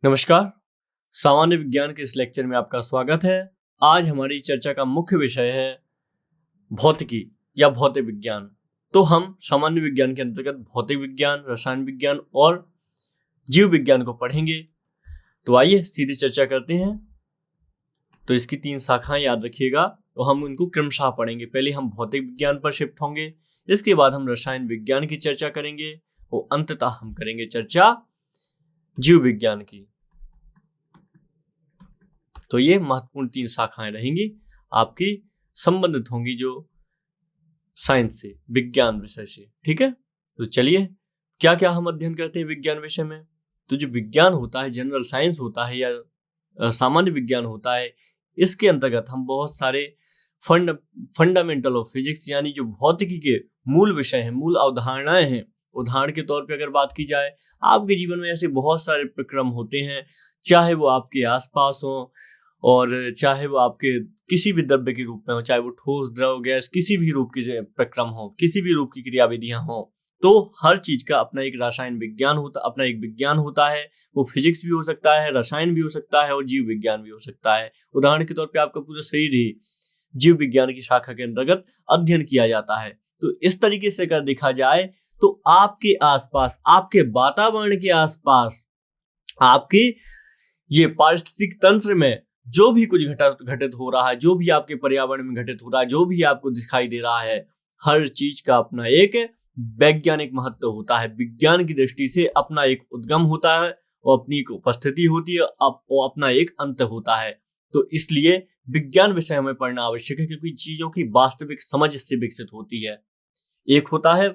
नमस्कार। सामान्य विज्ञान के इस लेक्चर में आपका स्वागत है। आज हमारी चर्चा का मुख्य विषय है भौतिकी या भौतिक विज्ञान। तो हम सामान्य विज्ञान के अंतर्गत भौतिक विज्ञान, रसायन विज्ञान और जीव विज्ञान को पढ़ेंगे। तो आइए सीधी चर्चा करते हैं। तो इसकी 3 शाखाएं याद रखिएगा, तो हम इनको क्रमशः पढ़ेंगे। पहले हम भौतिक विज्ञान पर शिफ्ट होंगे, इसके बाद हम रसायन विज्ञान की चर्चा करेंगे और अंततः हम करेंगे चर्चा जीव विज्ञान की। तो ये महत्वपूर्ण 3 शाखाएं रहेंगी, आपकी संबंधित होंगी जो साइंस से, विज्ञान विषय से। ठीक है, तो चलिए क्या क्या हम अध्ययन करते हैं विज्ञान विषय में। तो जो विज्ञान होता है, जनरल साइंस होता है या सामान्य विज्ञान होता है, इसके अंतर्गत हम बहुत सारे फंडामेंटल ऑफ फिजिक्स यानी जो भौतिकी के मूल विषय हैं, मूल अवधारणाएं हैं। उदाहरण के तौर पे अगर बात की जाए, आपके जीवन में ऐसे बहुत सारे प्रक्रम होते हैं, चाहे वो आपके आसपास हो और चाहे वो आपके किसी भी द्रव्य के रूप में हो, चाहे वो ठोस, द्रव, गैस, किसी भी रूप के प्रक्रम हो, किसी भी रूप की क्रियाविधियां हो। तो हर चीज का अपना एक रसायन विज्ञान होता, अपना एक विज्ञान होता है। वो फिजिक्स भी हो सकता है, रसायन भी हो सकता है और जीव विज्ञान भी हो सकता है। उदाहरण के तौर पे आपका पूरा शरीर ही जीव विज्ञान की शाखा के अंतर्गत अध्ययन किया जाता है। तो इस तरीके से अगर देखा जाए तो आपके आसपास, आपके वातावरण के आसपास, आपके ये पारिस्थितिक तंत्र में जो भी कुछ घटित हो रहा है, जो भी आपके पर्यावरण में घटित हो रहा है, जो भी आपको दिखाई दे रहा है, हर चीज का अपना एक वैज्ञानिक महत्व होता है। विज्ञान की दृष्टि से अपना एक उद्गम होता है और अपनी एक उपस्थिति होती है और अपना एक अंत होता है। तो इसलिए विज्ञान विषय हमें पढ़ना आवश्यक है, क्योंकि चीजों की वास्तविक समझ इससे विकसित होती है। एक होता है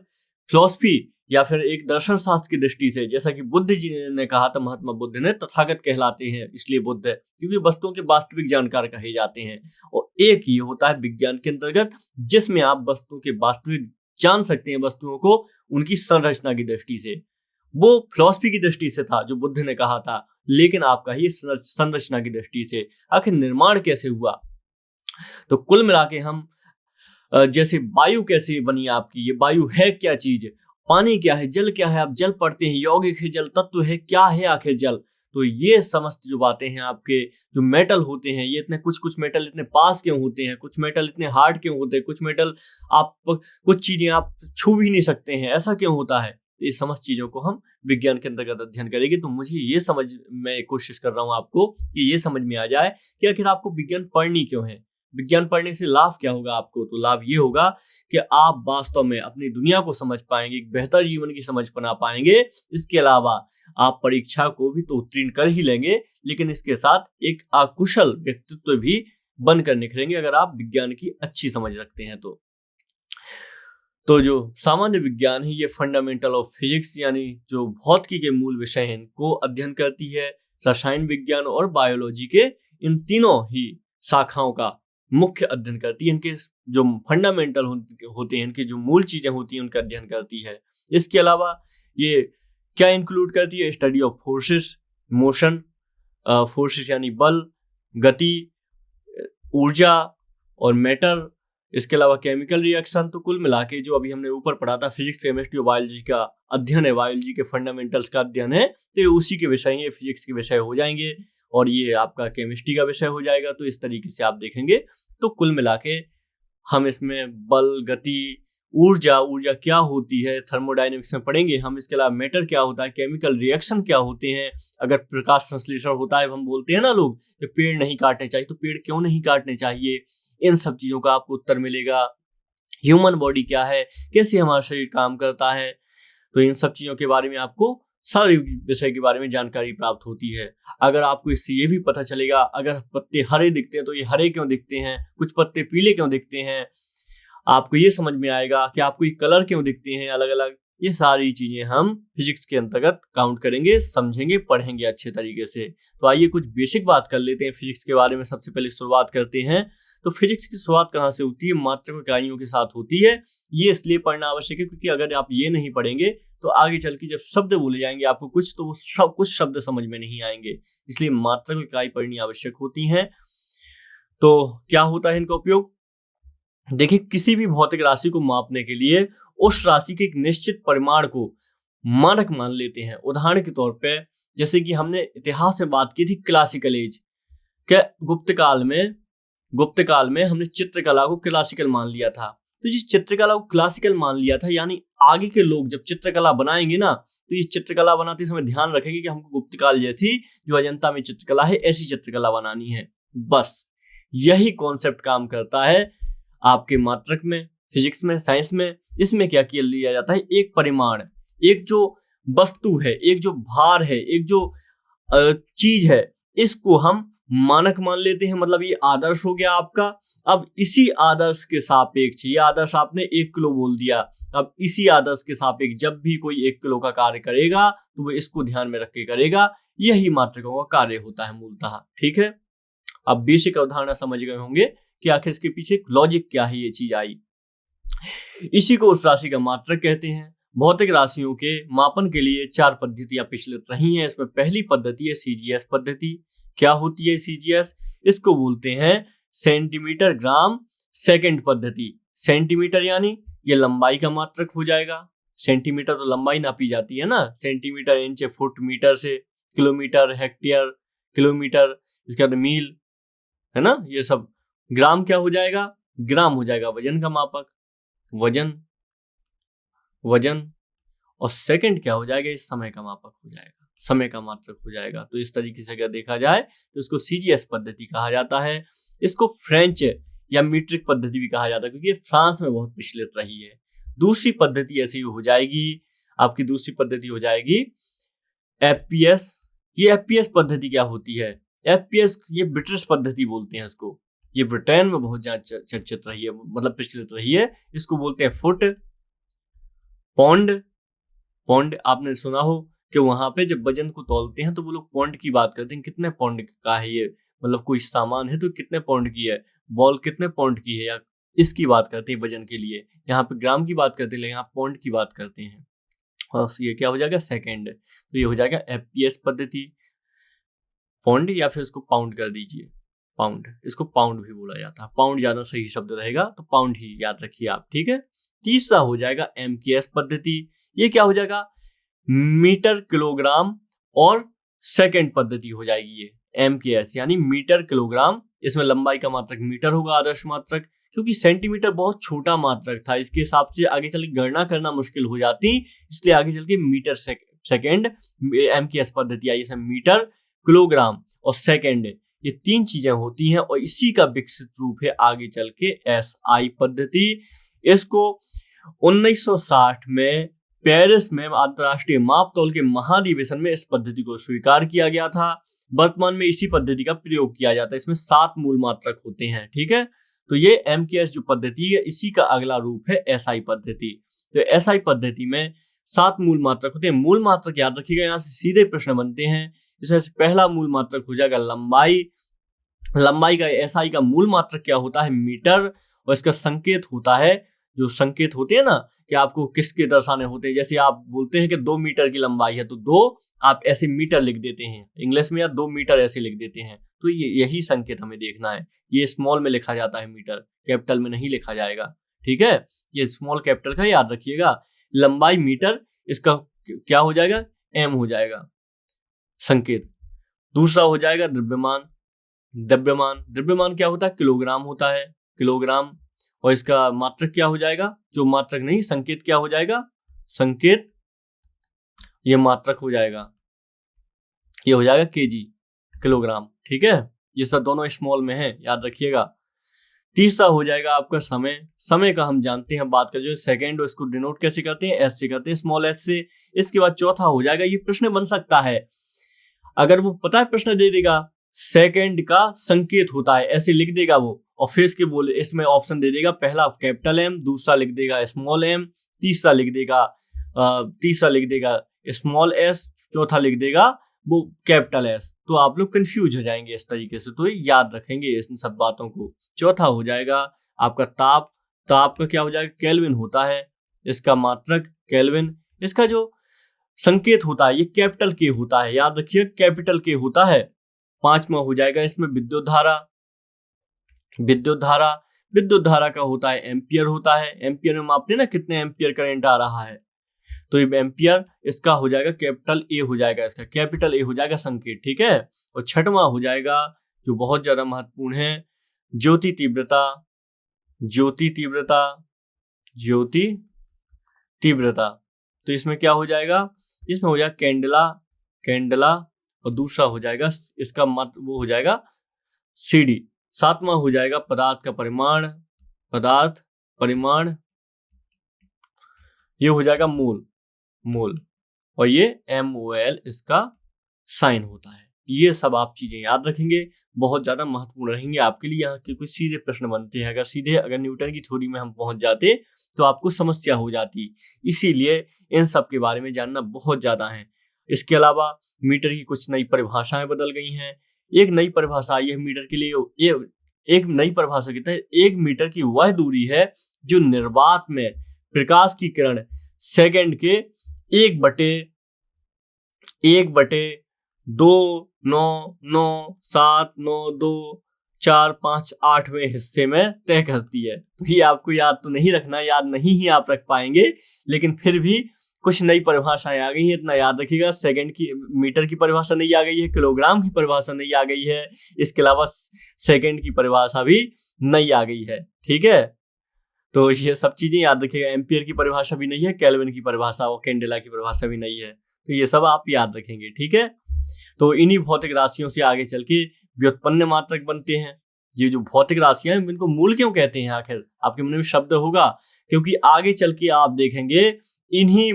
फिलॉसफी या फिर एक दर्शन शास्त्र की दृष्टि से, जैसा कि बुद्ध जी ने कहा था, महात्मा बुद्ध ने, तथागत कहलाते हैं इसलिए बुद्ध, क्योंकि वस्तुओं के वास्तविक जानकार कहे जाते हैं। और एक ये होता है विज्ञान के अंतर्गत, जिसमें आप वस्तुओं के वास्तविक जान सकते हैं, वस्तुओं को उनकी संरचना की दृष्टि से। वो फिलॉसफी की दृष्टि से था जो बुद्ध ने कहा था, लेकिन आपका ये संरचना की दृष्टि से, आखिर निर्माण कैसे हुआ। तो कुल मिला के हम जैसे वायु कैसे बनी आपकी, ये वायु है क्या चीज, पानी क्या है, जल क्या है, आप जल पढ़ते हैं, यौगिक है, जल तत्व है, क्या है आखिर जल। तो ये समस्त जो बातें हैं, आपके जो मेटल होते हैं, ये इतने कुछ मेटल इतने पास क्यों होते हैं, कुछ मेटल इतने हार्ड क्यों होते हैं, कुछ मेटल आप कुछ चीजें आप छू भी नहीं सकते हैं, ऐसा क्यों होता है। तो ये समस्त चीजों को हम विज्ञान के अंतर्गत अध्ययन करेंगे। तो मुझे ये समझ, मैं कोशिश कर रहा हूँ आपको कि ये समझ में आ जाए कि आखिर आपको विज्ञान पढ़नी क्यों है, विज्ञान पढ़ने से लाभ क्या होगा आपको। तो लाभ ये होगा कि आप वास्तव में अपनी दुनिया को समझ पाएंगे, एक बेहतर जीवन की समझ बना पाएंगे। इसके अलावा आप परीक्षा को भी तो उत्तीर्ण कर ही लेंगे, लेकिन इसके साथ एक अकुशल व्यक्तित्व भी बनकर निखरेंगे, अगर आप विज्ञान की अच्छी समझ रखते हैं। तो जो सामान्य विज्ञान है, ये फंडामेंटल ऑफ फिजिक्स यानी जो भौतिकी के मूल विषय हैं, इनको अध्ययन करती है। रसायन विज्ञान और बायोलॉजी के इन तीनों ही शाखाओं का मुख्य अध्ययन करती है। इनके जो फंडामेंटल होते हैं, इनकी जो मूल चीजें होती हैं, उनका अध्ययन करती है। इसके अलावा ये क्या इंक्लूड करती है, study of forces, motion, forces यानी बल, गति, ऊर्जा और मैटर, इसके अलावा केमिकल रिएक्शन। तो कुल मिला के जो अभी हमने ऊपर पढ़ा था, फिजिक्स, केमिस्ट्री और बायोलॉजी का अध्ययन है, बायोलॉजी के फंडामेंटल्स का अध्ययन है, तो ये उसी के विषय, ये फिजिक्स के विषय हो जाएंगे और ये आपका केमिस्ट्री का विषय हो जाएगा। तो इस तरीके से आप देखेंगे। तो कुल मिला के हम इसमें बल, गति, ऊर्जा क्या होती है, थर्मोडायनेमिक्स में पढ़ेंगे हम। इसके अलावा मैटर क्या होता है, केमिकल रिएक्शन क्या होते हैं, अगर प्रकाश संश्लेषण होता है, हम बोलते हैं ना लोग कि पेड़ नहीं काटने चाहिए, तो पेड़ क्यों नहीं काटने चाहिए, इन सब चीजों का आपको उत्तर मिलेगा। ह्यूमन बॉडी क्या है, कैसे हमारा शरीर काम करता है, तो इन सब चीजों के बारे में आपको सारे विषय के बारे में जानकारी प्राप्त होती है। अगर आपको इससे ये भी पता चलेगा, अगर पत्ते हरे दिखते हैं तो ये हरे क्यों दिखते हैं, कुछ पत्ते पीले क्यों दिखते हैं, आपको ये समझ में आएगा कि आपको ये कलर क्यों दिखते हैं अलग अलग। ये सारी चीजें हम फिजिक्स के अंतर्गत काउंट करेंगे, समझेंगे, पढ़ेंगे अच्छे तरीके से। तो आइए कुछ बेसिक बात कर लेते हैं फिजिक्स के बारे में। सबसे पहले शुरुआत करते हैं। तो फिजिक्स की शुरुआत कहाँ से होती है, मात्रक इकाइयों के साथ होती है। ये इसलिए पढ़ना आवश्यक है क्योंकि अगर आप ये नहीं पढ़ेंगे तो आगे चल के जब शब्द बोले जाएंगे आपको कुछ, तो वो कुछ शब्द समझ में नहीं आएंगे। इसलिए मात्रक इकाई पढ़नी आवश्यक होती है। तो क्या होता है इनका उपयोग, देखिए, किसी भी भौतिक राशि को मापने के लिए उस राशि के एक निश्चित परिमाण को मानक मान लेते हैं। उदाहरण के तौर पे जैसे कि हमने इतिहास में बात की थी क्लासिकल एज, क्या गुप्त काल में हमने चित्रकला को क्लासिकल मान लिया था। तो जिस चित्रकला को क्लासिकल मान लिया था, यानी आगे के लोग जब चित्रकला बनाएंगे ना, तो ये चित्रकला बनाते समय ध्यान रखेंगे कि हमको गुप्त काल जैसी जो अजंता में चित्रकला है ऐसी चित्रकला बनानी है। बस यही कॉन्सेप्ट काम करता है आपके मात्रक में, फिजिक्स में, साइंस में। इसमें क्या किया लिया जाता है, एक परिमाण, एक जो वस्तु है, एक जो भार है, एक जो चीज है, इसको हम मानक मान लेते हैं, मतलब ये आदर्श हो गया आपका। अब इसी आदर्श के सापेक्ष, ये आदर्श आपने 1 किलो बोल दिया, अब इसी आदर्श के सापेक्ष जब भी कोई 1 किलो का कार्य करेगा तो वो इसको ध्यान में रख के करेगा। यही मात्रकों का कार्य होता है मूलतः। ठीक है, अब बेसिक अवधारणा समझ गए होंगे कि आखिर इसके पीछे लॉजिक क्या है, ये चीज आई। इसी को उस राशि का मात्रक कहते हैं। भौतिक राशियों के मापन के लिए 4 पद्धतियां प्रचलित रही हैं। इसमें पहली पद्धति है सीजीएस पद्धति। क्या होती है सीजीएस? इसको बोलते हैं सेंटीमीटर ग्राम सेकंड पद्धति। सेंटीमीटर यानी ये लंबाई का मात्रक हो जाएगा। सेंटीमीटर तो लंबाई नापी जाती है ना, सेंटीमीटर, इंच, फुट, मीटर से किलोमीटर, हेक्टेयर, किलोमीटर, इसके बाद मील, है ना, ये सब। ग्राम क्या हो जाएगा? ग्राम हो जाएगा वजन का मापक, वजन। और सेकंड क्या हो जाएगा? इस समय का मापक हो जाएगा, समय का मात्रक हो जाएगा। तो इस तरीके से अगर देखा जाए तो इसको सीजीएस पद्धति कहा जाता है। इसको फ्रेंच या मीट्रिक पद्धति भी कहा जाता है, क्योंकि ये फ्रांस में बहुत प्रचलित रही है। दूसरी पद्धति ऐसी हो जाएगी आपकी, दूसरी पद्धति हो जाएगी एफपीएस। ये एफपीएस पद्धति क्या होती है? एफपीएस ये ब्रिटिश पद्धति बोलते हैं इसको। ये ब्रिटेन में बहुत ज्यादा चर्चित रही है, मतलब प्रचलित रही है। इसको बोलते हैं फुट। पौंड आपने सुना हो कि वहां पे जब वजन को तौलते हैं तो वो लोग पौंड की बात करते हैं, कितने पौंड का है ये, मतलब कोई सामान है तो कितने पौंड की है, बॉल कितने पौंड की है, या इसकी बात करते हैं वजन के लिए। यहाँ पे ग्राम की बात करते हैं, लेकिन यहाँ पौंड की बात करते हैं। और ये क्या हो जाएगा? सेकंड। तो ये हो जाएगा एफपीएस पद्धति। पौंड, या फिर इसको पाउंड कर दीजिए, पाउंड, इसको पाउंड भी बोला जाता है। पाउंड ज्यादा सही शब्द रहेगा, तो पाउंड ही याद रखिए आप। ठीक है, तीसरा हो जाएगा एमकेएस पद्धति। ये क्या हो जाएगा? मीटर, किलोग्राम और सेकंड पद्धति हो जाएगी ये एमकेएस, यानी मीटर, किलोग्राम। इसमें लंबाई का मात्रक मीटर होगा, आदर्श मात्रक, क्योंकि सेंटीमीटर बहुत छोटा मात्रक था, इसके हिसाब से आगे चल के गणना करना मुश्किल हो जाती, इसलिए आगे चल के मीटर, सेकंड एमकेएस पद्धति आई। इसमें मीटर, किलोग्राम और सेकंड, ये 3 चीजें होती हैं, और इसी का विकसित रूप है आगे चल के एसआई पद्धति। इसको 1960 में पेरिस में अंतरराष्ट्रीय मापतौल के महाधिवेशन में इस पद्धति को स्वीकार किया गया था। वर्तमान में इसी पद्धति का प्रयोग किया जाता है। इसमें 7 मूल मात्रक होते हैं। ठीक है, तो ये एमकेएस जो पद्धति है, इसी का अगला रूप है एसआई पद्धति। तो एसआई पद्धति में 7 मूल मात्रक होते हैं। मूल मात्रक याद रखिएगा, यहाँ से सीधे प्रश्न बनते हैं। इसमें पहला मूल मात्रक हो जाएगा लंबाई। लंबाई का, एसआई का मूल मात्रक क्या होता है? मीटर। और इसका संकेत होता है, जो संकेत होते हैं ना कि आपको किसके दर्शाने होते हैं, जैसे आप बोलते हैं कि 2 मीटर की लंबाई है, तो 2 आप ऐसे मीटर लिख देते हैं इंग्लिश में, या 2 मीटर ऐसे लिख देते हैं। तो यही संकेत हमें देखना है। ये स्मॉल में लिखा जाता है मीटर, कैपिटल में नहीं लिखा जाएगा। ठीक है, ये स्मॉल कैपिटल का याद रखिएगा। लंबाई मीटर, इसका क्या हो जाएगा? एम हो जाएगा संकेत। दूसरा हो जाएगा द्रव्यमान। द्रव्यमान क्या होता है? किलोग्राम होता है, किलोग्राम। और इसका मात्रक क्या हो जाएगा? जो मात्रक नहीं, संकेत क्या हो जाएगा? संकेत, ये मात्रक हो जाएगा, ये हो जाएगा केजी, किलोग्राम। ठीक है, ये सब दोनों स्मॉल में है, याद रखिएगा। तीसरा हो जाएगा आपका समय। समय का हम जानते हैं, बात कर जो सेकेंड, इसको डिनोट कैसे करते हैं? एस से करते हैं, स्मॉल एस से। इसके बाद चौथा हो जाएगा, ये प्रश्न बन सकता है, अगर वो पता है प्रश्न दे देगा, सेकेंड का संकेत होता है, ऐसे लिख देगा वो, और फिर इसके बोले इसमें ऑप्शन दे देगा, पहला कैपिटल एम, दूसरा लिख देगा स्मॉल एम, तीसरा लिख देगा स्मॉल एस, चौथा लिख देगा वो कैपिटल एस। तो आप लोग कंफ्यूज हो जाएंगे इस तरीके से, तो याद रखेंगे इन सब बातों को। चौथा हो जाएगा आपका ताप। ताप का क्या हो जाएगा? केल्विन होता है, इसका मात्रक केल्विन। इसका जो संकेत होता है ये कैपिटल के होता है, याद रखिए कैपिटल के होता है। पांचवा हो जाएगा इसमें विद्युत धारा। विद्युत धारा का होता है एम्पियर होता है। एम्पियर में मापते हैं ना कितने एम्पियर करंट आ रहा है। तो ये एम्पियर इसका हो जाएगा कैपिटल ए हो जाएगा, इसका कैपिटल ए हो जाएगा संकेत, ठीक है। और छठवां हो जाएगा जो बहुत ज्यादा महत्वपूर्ण है, ज्योति तीव्रता। ज्योति तीव्रता, ज्योति तीव्रता, तो इसमें क्या हो जाएगा, इसमें हो जाएगा कैंडला, कैंडला, और दूसरा हो जाएगा इसका मत वो हो जाएगा सीडी। सातवां हो जाएगा पदार्थ का परिमाण, पदार्थ परिमाण, ये हो जाएगा मोल, मोल, और ये MOL इसका साइन होता है। ये सब आप चीजें याद रखेंगे, बहुत ज्यादा महत्वपूर्ण रहेंगे आपके लिए। यहाँ के कुछ सीधे प्रश्न बनते हैं, अगर न्यूटन की थ्योरी में हम पहुंच जाते तो आपको समस्या हो जाती, इसीलिए इन सब के बारे में जानना बहुत ज्यादा है। इसके अलावा मीटर की कुछ नई परिभाषाएं बदल गई हैं। एक नई परिभाषा आई है मीटर के लिए, एक नई परिभाषा कहते हैं 1 मीटर की वह दूरी है जो निर्वात में प्रकाश की किरण सेकंड के 1/2.99792 हिस्से में तय करती है। तो ये आपको याद तो नहीं रखना, याद नहीं ही आप रख पाएंगे, लेकिन फिर भी कुछ नई परिभाषाएं आ गई हैं, इतना याद रखिएगा। सेकंड की मीटर की परिभाषा नहीं आ गई है, किलोग्राम की परिभाषा नहीं आ गई है, इसके अलावा सेकंड की परिभाषा भी नहीं आ गई है, ठीक है। तो ये सब चीजें याद रखिएगा। एम्पियर की परिभाषा भी नहीं है, केल्विन की परिभाषा और कैंडेला की परिभाषा भी नहीं है, तो ये सब आप याद रखेंगे, ठीक है। तो इन्हीं भौतिक राशियों से आगे चल के व्युत्पन्न मात्रक बनते हैं। ये जो भौतिक राशियां हैं इनको मूल क्यों कहते हैं, आखिर आपके मन में शब्द होगा, क्योंकि आगे चल के आप देखेंगे इन्हीं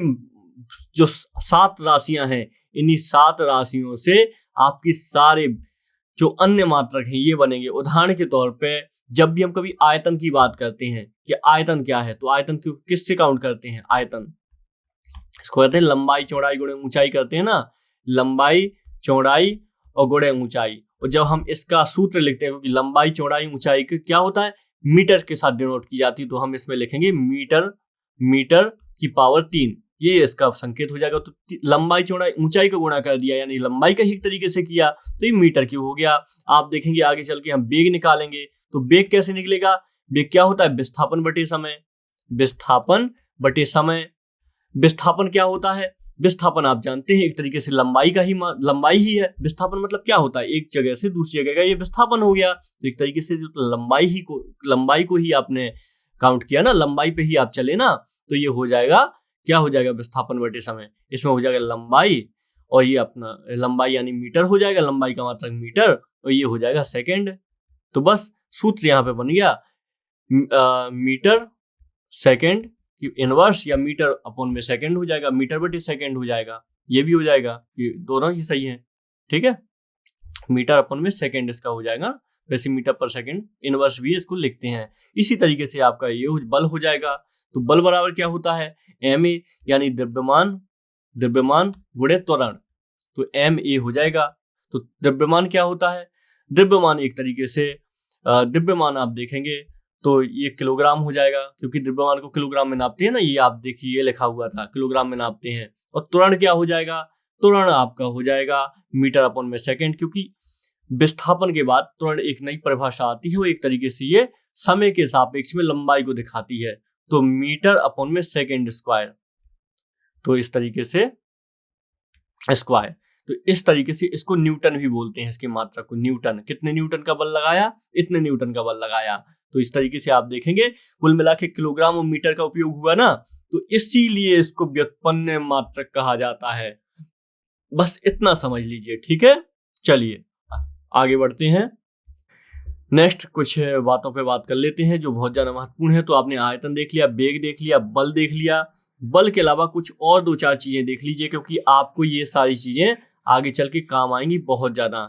जो 7 राशियां हैं, इन्हीं 7 राशियों से आपकी सारे जो अन्य मात्रक हैं ये बनेंगे। उदाहरण के तौर पे जब भी हम कभी आयतन की बात करते हैं कि आयतन क्या है, तो आयतन को किससे काउंट करते हैं, आयतन इसको कहते हैं लंबाई चौड़ाई गुणे ऊंचाई करते हैं ना, लंबाई चौड़ाई और गुणे ऊंचाई। और जब हम इसका सूत्र लिखते हैं, क्योंकि लंबाई चौड़ाई ऊंचाई क्या होता है मीटर के साथ डिनोट की जाती है, तो हम इसमें लिखेंगे मीटर, मीटर की पावर 3, ये इसका संकेत हो जाएगा। तो लंबाई चौड़ाई ऊंचाई का गुणा कर दिया, यानी लंबाई का ही तरीके से किया, तो ये मीटर क्यूब हो गया। आप देखेंगे आगे चल के हम बेग निकालेंगे, तो बेग कैसे निकलेगा, बेग क्या होता है विस्थापन बटे समय, विस्थापन बटे समय। विस्थापन क्या होता है, विस्थापन आप जानते हैं एक तरीके से लंबाई का ही लंबाई ही है। विस्थापन मतलब क्या होता है, एक जगह से दूसरी जगह का ये विस्थापन हो गया। तो एक तरीके से जो लंबाई को ही आपने काउंट किया ना, लंबाई पे ही आप चले ना, तो ये हो जाएगा, क्या हो जाएगा विस्थापन बटे समय। इसमें हो जाएगा लंबाई, और ये अपना लंबाई यानी मीटर हो जाएगा, लंबाई का मात्रक मीटर, और ये हो जाएगा सेकंड। तो बस सूत्र यहाँ पे बन गया, मीटर सेकंड की इनवर्स या मीटर अपॉन में सेकंड हो जाएगा, मीटर बटे सेकंड हो जाएगा, ये भी हो जाएगा, ये दोनों ही सही है, ठीक है। मीटर अपॉन में सेकंड इसका हो जाएगा, वैसे मीटर पर सेकंड इनवर्स भी इसको लिखते हैं। इसी तरीके से आपका ये बल हो जाएगा। तो बल बराबर क्या होता है, ma यानी द्रव्यमान, द्रव्यमान गुणे त्वरण, तो ma हो जाएगा। तो द्रव्यमान क्या होता है, द्रव्यमान एक तरीके से द्रव्यमान आप देखेंगे तो ये किलोग्राम हो जाएगा, क्योंकि द्रव्यमान को किलोग्राम में नापते हैं ना, ये आप देखिए ये लिखा हुआ था किलोग्राम में नापते हैं। और त्वरण क्या हो जाएगा, त्वरण आपका हो जाएगा मीटर अपॉन में सेकंड, क्योंकि विस्थापन के बाद त्वरण एक नई परिभाषा आती है, वो एक तरीके से ये समय के सापेक्ष में लंबाई को दिखाती है, तो मीटर अपॉन में सेकंड स्क्वायर, तो इस तरीके से स्क्वायर। तो इस तरीके से इसको न्यूटन भी बोलते हैं, इसकी मात्रा को न्यूटन। कितने न्यूटन का बल लगाया, इतने न्यूटन का बल लगाया। तो इस तरीके से आप देखेंगे कुल मिला के किलोग्राम और मीटर का उपयोग हुआ ना, तो इसीलिए इसको व्युत्पन्न मात्रक कहा जाता है। बस इतना समझ लीजिए, ठीक है। चलिए आगे बढ़ते हैं, नेक्स्ट कुछ बातों पे बात कर लेते हैं जो बहुत ज्यादा महत्वपूर्ण है। तो आपने आयतन देख लिया, बेग देख लिया, बल देख लिया। बल के अलावा कुछ और 2-4 चीजें देख लीजिए, क्योंकि आपको ये सारी चीजें आगे चल के काम आएंगी बहुत ज्यादा।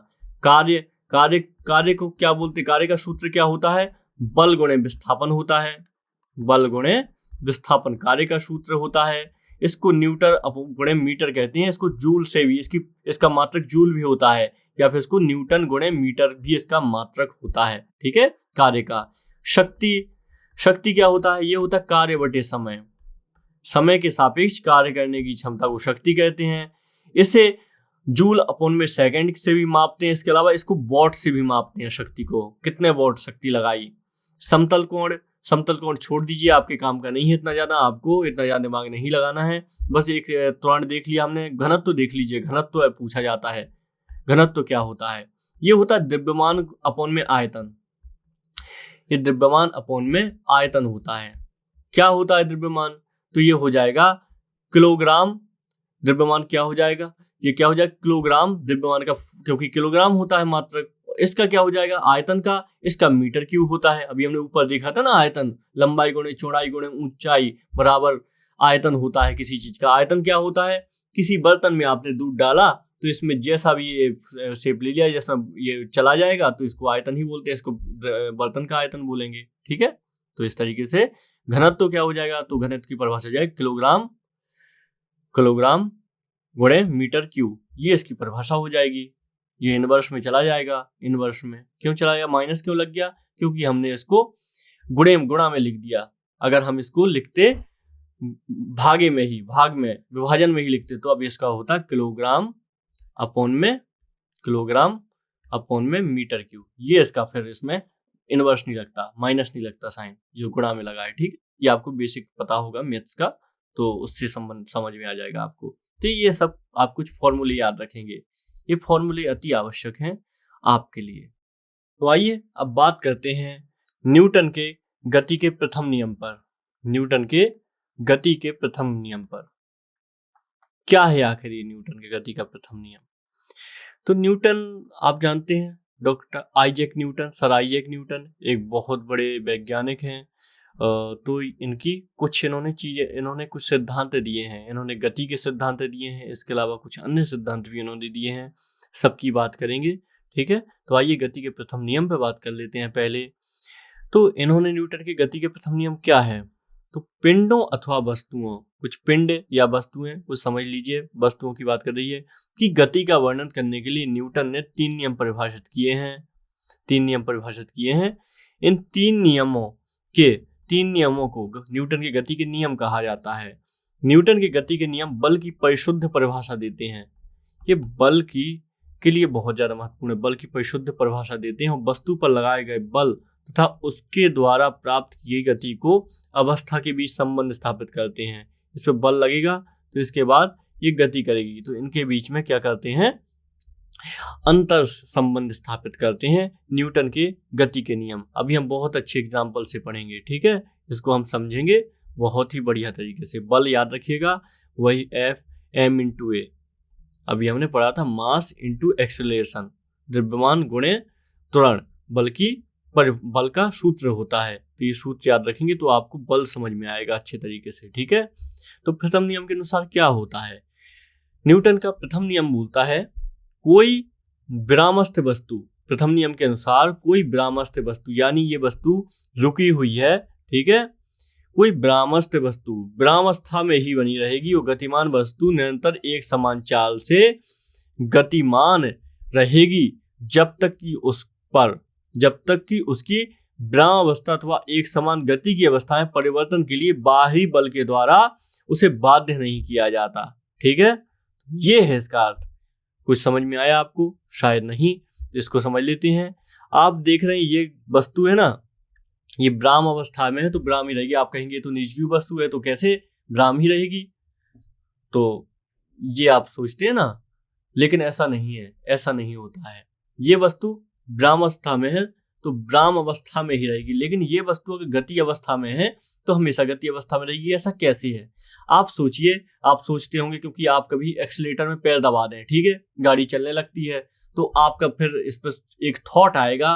कार्य, कार्य, कार्य को क्या बोलते, कार्य का सूत्र क्या होता है, बल गुणे विस्थापन होता है, बल गुणे विस्थापन कार्य का सूत्र होता है। इसको न्यूटन गुणे मीटर कहते हैं, इसको जूल से भी इसका मात्रक जूल भी होता है, या फिर इसको न्यूटन गुणे मीटर भी इसका मात्रक होता है, ठीक है। कार्य का शक्ति, शक्ति क्या होता है, ये होता है कार्य बटे समय, समय के सापेक्ष कार्य करने की क्षमता को शक्ति कहते हैं। इसे जूल अपॉन में सेकंड से भी मापते हैं, इसके अलावा इसको वॉट से भी मापते हैं, शक्ति को कितने वॉट शक्ति लगाई। समतल कोण, समतल कोण छोड़ दीजिए, आपके काम का नहीं है इतना ज्यादा, आपको इतना ज्यादा दिमाग नहीं लगाना है। बस एक त्वरण देख लिया हमने, घनत्व देख लीजिए, घनत्व पूछा जाता है। घनत्व क्या होता है? ये होता है द्रव्यमान अपॉन में आयतन। ये द्रव्यमान अपॉन में आयतन होता है। क्या होता है द्रव्यमान? तो ये हो जाएगा किलोग्राम। द्रव्यमान क्या हो जाएगा? ये क्या हो जाएगा? किलोग्राम द्रव्यमान का, क्योंकि किलोग्राम होता है मात्रक। इसका क्या हो जाएगा? आयतन का। इसका मीटर क्यूब होता है। अभी हमने ऊपर देखा था ना, आयतन लंबाई गुणे चौड़ाई गुणे ऊंचाई बराबर आयतन होता है किसी चीज का। आयतन क्या होता है? किसी बर्तन में आपने दूध डाला तो इसमें जैसा भी ये शेप ले लिया, जैसा ये चला जाएगा, तो इसको आयतन ही बोलते हैं, इसको बर्तन का आयतन बोलेंगे। ठीक है, तो इस तरीके से घनत्व तो क्या हो जाएगा? तो घनत्व की परिभाषा जाएगी किलोग्राम गुणे मीटर क्यूब, ये इसकी परिभाषा हो जाएगी। ये इनवर्स में चला जाएगा। इनवर्स में क्यों चला गया? माइनस क्यों लग गया? क्योंकि हमने इसको गुणा में लिख दिया। अगर हम इसको लिखते भाग में विभाजन में ही लिखते, तो अब इसका होता किलोग्राम अपॉन में मीटर क्यूब। ये इसका फिर इसमें इनवर्स नहीं लगता, माइनस नहीं लगता साइन, जो गुणा में लगा है। ठीक है, ये आपको बेसिक पता होगा मैथ्स का, तो उससे संबंध समझ में आ जाएगा आपको। तो ये सब आप कुछ फॉर्मूले याद रखेंगे। ये फॉर्मूले अति आवश्यक हैं आपके लिए। तो आइए अब बात करते हैं न्यूटन के गति के प्रथम नियम पर। न्यूटन के गति के प्रथम नियम पर क्या है आखिर ये न्यूटन के गति का प्रथम नियम? तो न्यूटन आप जानते हैं, doctor Isaac Newton, sir Isaac Newton एक बहुत बड़े वैज्ञानिक हैं। तो इनकी इन्होंने कुछ सिद्धांत दिए हैं। इन्होंने गति के सिद्धांत दिए हैं, इसके अलावा कुछ अन्य सिद्धांत भी इन्होंने दिए हैं, सबकी बात करेंगे। ठीक है, तो आइए गति के प्रथम नियम पे बात कर लेते हैं पहले। तो इन्होंने न्यूटन के गति के प्रथम नियम क्या है? तो पिंडों अथवा वस्तुओं, कुछ पिंड या वस्तुएं, कुछ समझ लीजिए, वस्तुओं की बात कर रही है, कि गति का वर्णन करने के लिए न्यूटन ने 3 नियम परिभाषित किए हैं। इन 3 नियमों को न्यूटन के गति के नियम कहा जाता है। न्यूटन के गति के नियम बल की परिशुद्ध परिभाषा देते हैं। ये बल के लिए बहुत ज्यादा महत्वपूर्ण है। बल की परिशुद्ध परिभाषा देते हैं और वस्तु पर लगाए गए बल तथा उसके द्वारा प्राप्त की गई गति को अवस्था के बीच संबंध स्थापित करते हैं। इस पर बल लगेगा तो इसके बाद ये गति करेगी, तो इनके बीच में क्या करते हैं? अंतर संबंध स्थापित करते हैं न्यूटन के गति के नियम। अभी हम बहुत अच्छे एग्जाम्पल से पढ़ेंगे। ठीक है, इसको हम समझेंगे बहुत ही बढ़िया तरीके से। बल याद रखिएगा, वही F_m/a। अभी हमने पढ़ा था मास इंटू एक्सेलरेशन, द्रव्यमान गुणे त्वरण, बल का सूत्र होता है। तो ये सूत्र याद रखेंगे तो आपको बल समझ में आएगा अच्छे तरीके से। ठीक है, तो प्रथम नियम के अनुसार क्या होता है? न्यूटन का प्रथम नियम बोलता है कोई विरामस्थ वस्तु, प्रथम नियम के अनुसार कोई विरामस्थ वस्तु, यानी ये वस्तु रुकी हुई है, ठीक है, कोई विरामस्थ वस्तु विरामावस्था में ही बनी रहेगी। वो गतिमान वस्तु निरंतर एक समान चाल से गतिमान रहेगी जब तक कि उसकी विरामावस्था अथवा एक समान गति की अवस्था में परिवर्तन के लिए बाहरी बल के द्वारा उसे बाध्य नहीं किया जाता। ठीक है, ये है इसका अर्थ। कुछ समझ में आया आपको? शायद नहीं, इसको समझ लेते हैं। आप देख रहे हैं ये वस्तु है ना, ये विराम अवस्था में है तो विराम ही रहेगी। आप कहेंगे तो निष्क्रिय वस्तु है तो कैसे विराम ही रहेगी? तो ये आप सोचते हैं ना, लेकिन ऐसा नहीं है, ऐसा नहीं होता है। ये वस्तु विराम अवस्था में है तो विराम अवस्था में ही रहेगी, लेकिन ये वस्तु अगर गति अवस्था में है तो हमेशा गति अवस्था में रहेगी। ऐसा कैसे है? आप सोचिए, आप सोचते होंगे क्योंकि आप कभी एक्सीलेटर में पैर दबा दें, ठीक है, गाड़ी चलने लगती है, तो आपका फिर इस पर एक थॉट आएगा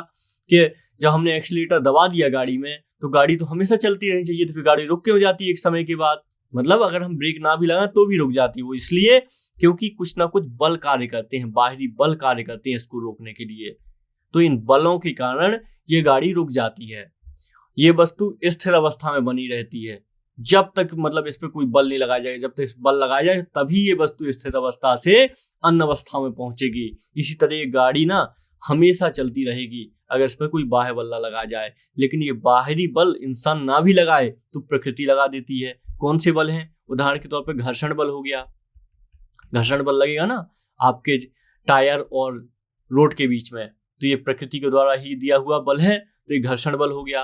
कि जब हमने एक्सीलेटर दबा दिया गाड़ी में तो गाड़ी तो हमेशा चलती रहनी चाहिए, तो फिर गाड़ी रुक के हो जाती है एक समय के बाद। मतलब अगर हम ब्रेक ना भी लगाएं तो भी रुक जाती है वो, इसलिए क्योंकि कुछ ना कुछ बल कार्य करते हैं, बाहरी बल कार्य करते हैं इसको रोकने के लिए। तो इन बलों के कारण ये गाड़ी रुक जाती है। ये वस्तु स्थिर अवस्था में बनी रहती है जब तक, मतलब इस पर कोई बल नहीं लगाया जाएगा। जब तक बल लगाया जाए तभी ये वस्तु स्थिर अवस्था से अन्य अवस्था में पहुंचेगी। इसी तरह ये गाड़ी ना हमेशा चलती रहेगी अगर इस पर कोई बाह्य बल ना लगाया जाए। लेकिन ये बाहरी बल इंसान ना भी लगाए तो प्रकृति लगा देती है। कौन से बल हैं? उदाहरण के तौर पर घर्षण बल हो गया। घर्षण बल लगेगा ना आपके टायर और रोड के बीच में, तो ये प्रकृति के द्वारा ही दिया हुआ बल है, तो ये घर्षण बल हो गया।